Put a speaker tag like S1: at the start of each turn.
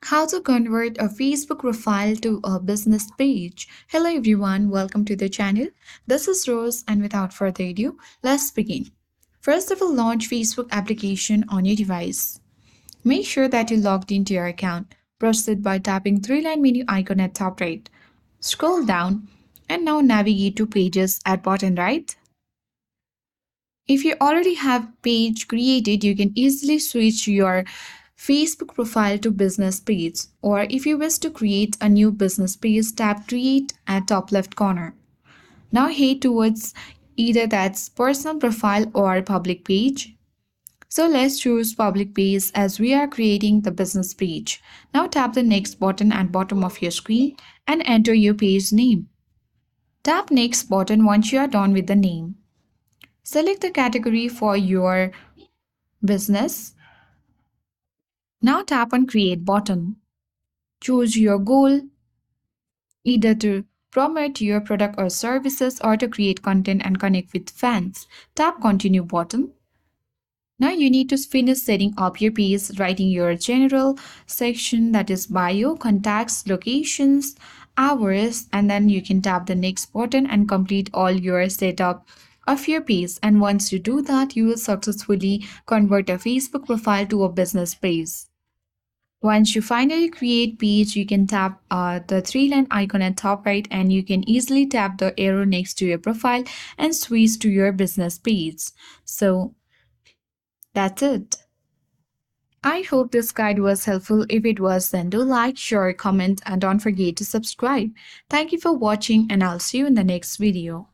S1: How to convert a Facebook profile to a business page. Hello everyone, welcome to the channel. This is Rose and without further ado, let's begin. First of all, launch Facebook application on your device. Make sure that you logged into your account. Proceed by tapping three-line menu icon at top right. Scroll down and now navigate to pages at bottom right. If you already have page created, you can easily switch your Facebook profile to business page, or if you wish to create a new business page, tap create at top left corner. Now head towards either that's personal profile or public page. So let's choose public page as we are creating the business page. Now tap the next button at bottom of your screen and enter your page name. Tap next button once you are done with the name. Select the category for your business. Now tap on Create button. Choose your goal, either to promote your product or services or to create content and connect with fans. Tap Continue button. Now you need to finish setting up your page, writing your general section, that is bio, contacts, locations, hours, and then you can tap the next button and complete all your setup of your page. And once you do that, you will successfully convert a Facebook profile to a business page. Once you finally create page, you can tap the three-line icon at top right and you can easily tap the arrow next to your profile and switch to your business page. So that's it. I hope this guide was helpful. If it was, then do like, share, comment, and don't forget to subscribe. Thank you for watching and I'll see you in the next video.